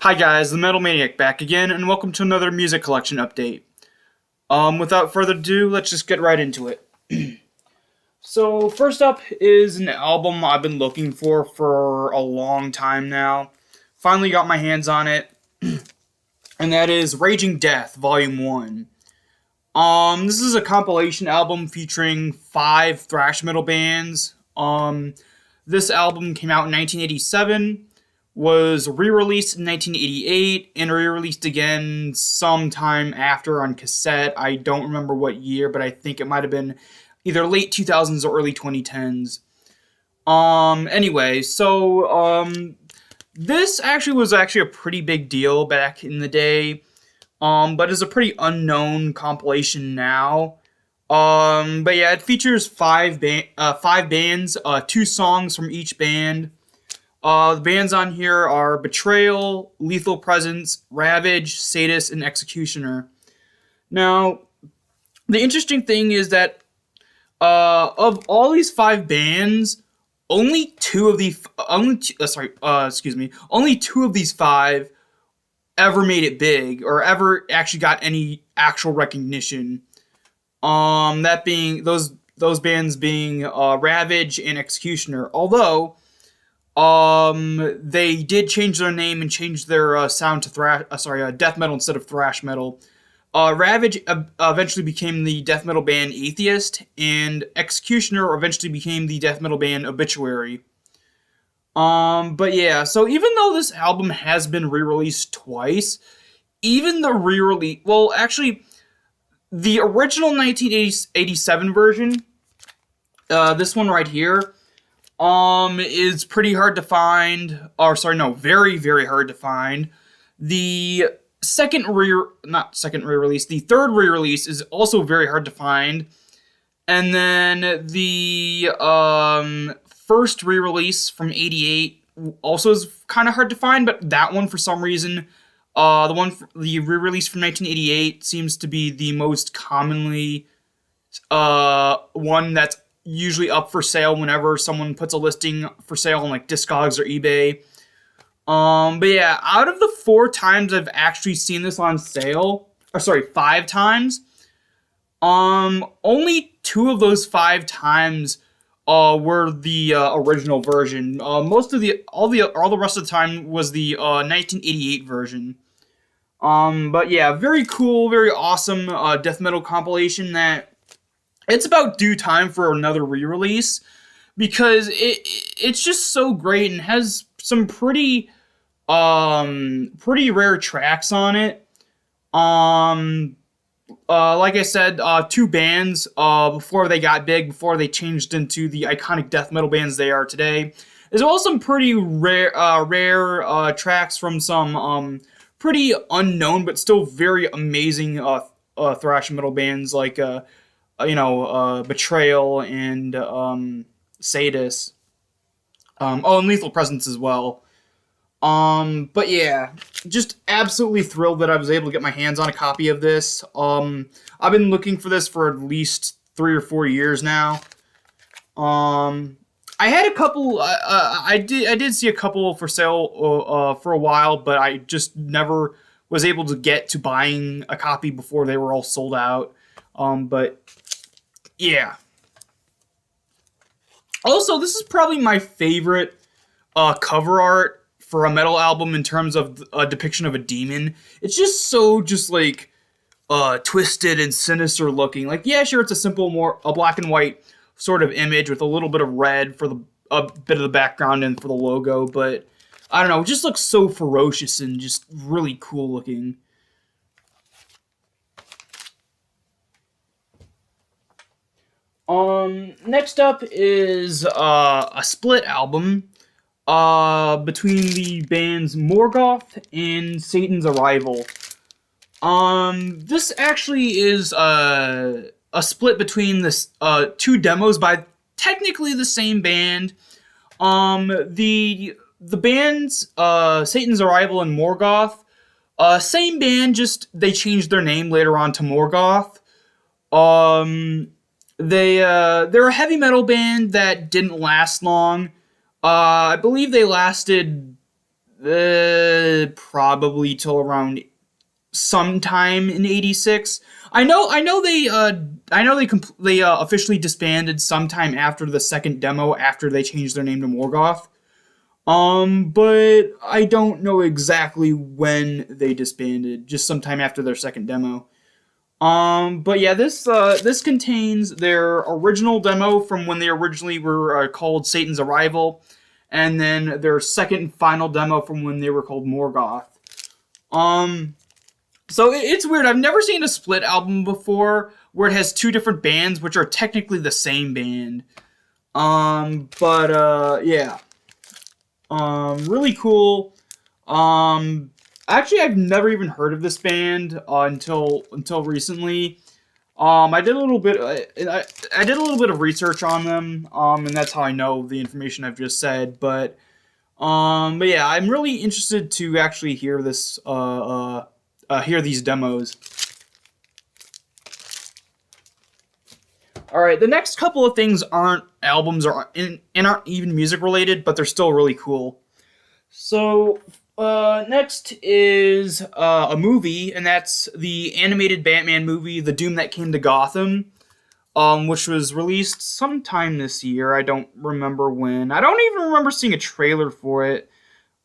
Hi guys, the Metal Maniac back again, and welcome to another music collection update. Without further ado, let's just get right into it. So, first up is an album I've been looking for a long time now. Finally got my hands on it, and that is Raging Death, Volume 1. This is a compilation album featuring 5 thrash metal bands. This album came out in 1987, was re-released in 1988, and re-released again sometime after on cassette. I don't remember what year, but I think it might have been either late 2000s or early 2010s. Anyway, this was actually a pretty big deal back in the day, but is a pretty unknown compilation now. But yeah, it features five bands, 2 songs from each band. The bands on here are Betrayal, Lethal Presence, Ravage, Sadist, and Executioner. Now, the interesting thing is that of all these 5 bands, only two of these 5 ever made it big or ever actually got any actual recognition. That being those bands being Ravage and Executioner. Although they did change their name and change their sound to death metal instead of thrash metal. Ravage eventually became the death metal band Atheist, and Executioner eventually became the death metal band Obituary. But yeah, so even though this album has been re-released twice, even the re-release, well, actually, the original 1987 version, this one right here, is pretty hard to find. Very, very hard to find. The the third re-release is also very hard to find. And then the first re-release from '88 also is kind of hard to find, but that one for some reason, the re-release from 1988 seems to be the most commonly one that's usually up for sale whenever someone puts a listing for sale on like Discogs or eBay. But yeah, out of the 4 times I've actually seen this on sale, 5 times, only 2 of those 5 times were the original version. All the rest of the time was the 1988 version. But yeah, very cool, very awesome death metal compilation that it's about due time for another re-release because it's just so great and has some pretty rare tracks on it. Like I said, 2 bands before they got big, before they changed into the iconic death metal bands they are today. There's also some pretty rare tracks from some pretty unknown but still very amazing thrash metal bands like Betrayal and Sadist. And Lethal Presence as well. But yeah, just absolutely thrilled that I was able to get my hands on a copy of this. I've been looking for this for at least 3 or 4 years now. I had a couple. I did see a couple for sale for a while, but I just never was able to get to buying a copy before they were all sold out. But yeah. Also, this is probably my favorite cover art for a metal album in terms of a depiction of a demon. It's just so twisted and sinister looking. Like, yeah, sure, it's a black and white sort of image with a little bit of red for a bit of the background and for the logo, but I don't know, it just looks so ferocious and just really cool looking. Next up is a split album between the bands Morgoth and Satan's Arrival. This actually is a split between this 2 demos by technically the same band. The bands Satan's Arrival and Morgoth, same band, just they changed their name later on to Morgoth. They're a heavy metal band that didn't last long. I believe they lasted Probably till around sometime in '86. They officially disbanded sometime after the second demo, after they changed their name to Morgoth. But I don't know exactly when they disbanded, just sometime after their second demo. But yeah, this contains their original demo from when they originally were called Satan's Arrival, and then their second and final demo from when they were called Morgoth. So it's weird. I've never seen a split album before where it has two different bands, which are technically the same band. Yeah. Really cool. Actually, I've never even heard of this band until recently. I did a little bit. I did a little bit of research on them. And that's how I know the information I've just said. But yeah, I'm really interested to actually hear this. Hear these demos. All right, the next couple of things aren't albums or and aren't even music related, but they're still really cool. So next is a movie, and that's the animated Batman movie, The Doom That Came to Gotham, which was released sometime this year. I don't remember when. I don't even remember seeing a trailer for it.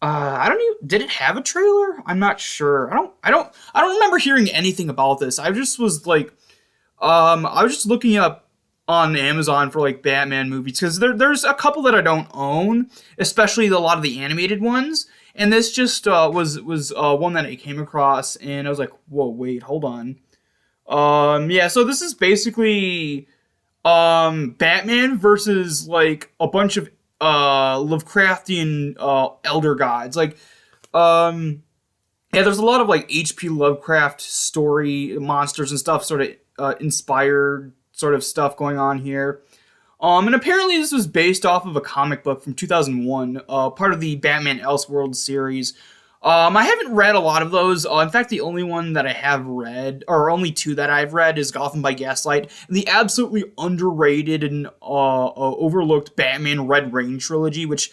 I don't even. Did it have a trailer? I'm not sure. I don't remember hearing anything about this. I just was like, I was just looking up on Amazon for like Batman movies because there's a couple that I don't own, especially a lot of the animated ones. And this just was one that I came across, and I was like, whoa, wait, hold on. Yeah, so this is basically Batman versus like a bunch of Lovecraftian elder gods. Like, yeah, there's a lot of like H.P. Lovecraft story monsters and stuff, sort of inspired sort of stuff going on here. And apparently this was based off of a comic book from 2001, part of the Batman Elseworlds series. I haven't read a lot of those. In fact, the only one that I have read, or only two that I've read, is Gotham by Gaslight, and the absolutely underrated and overlooked Batman Red Rain trilogy, which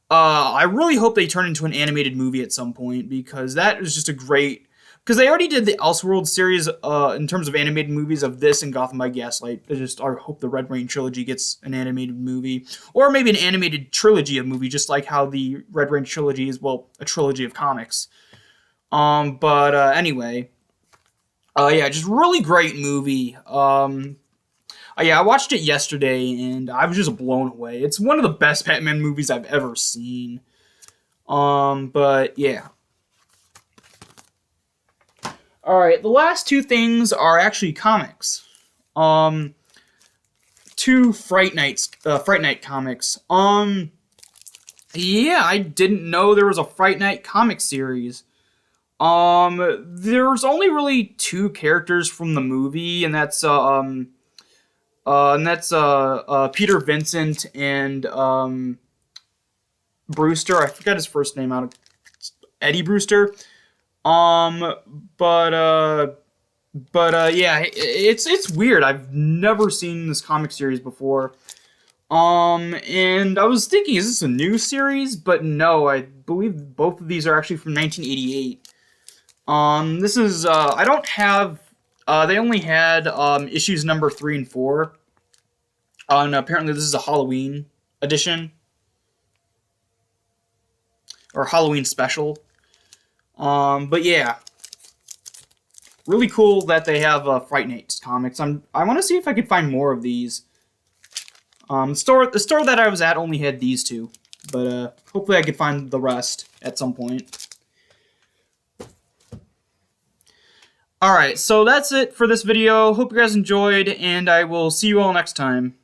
I really hope they turn into an animated movie at some point, because that is just a great... Because they already did the Elseworlds series in terms of animated movies of this and Gotham by Gaslight. I hope the Red Rain trilogy gets an animated movie. Or maybe an animated trilogy of movie, just like how the Red Rain trilogy is, well, a trilogy of comics. Anyway. Yeah, just really great movie. Yeah, I watched it yesterday, and I was just blown away. It's one of the best Batman movies I've ever seen. But yeah. Alright, the last two things are actually comics. Two Fright Night comics. Yeah, I didn't know there was a Fright Night comic series. There's only really two characters from the movie, and that's Peter Vincent and Brewster. I forgot his first name. Eddie Brewster. Yeah, it's weird. I've never seen this comic series before. And I was thinking, is this a new series? But no, I believe both of these are actually from 1988. This is, I don't have, they only had, issues number 3 and 4. And apparently this is a Halloween edition. Or Halloween special. But yeah, really cool that they have Fright Night comics. I want to see if I could find more of these. The store that I was at only had these two, but hopefully I could find the rest at some point. Alright, so that's it for this video. Hope you guys enjoyed, and I will see you all next time.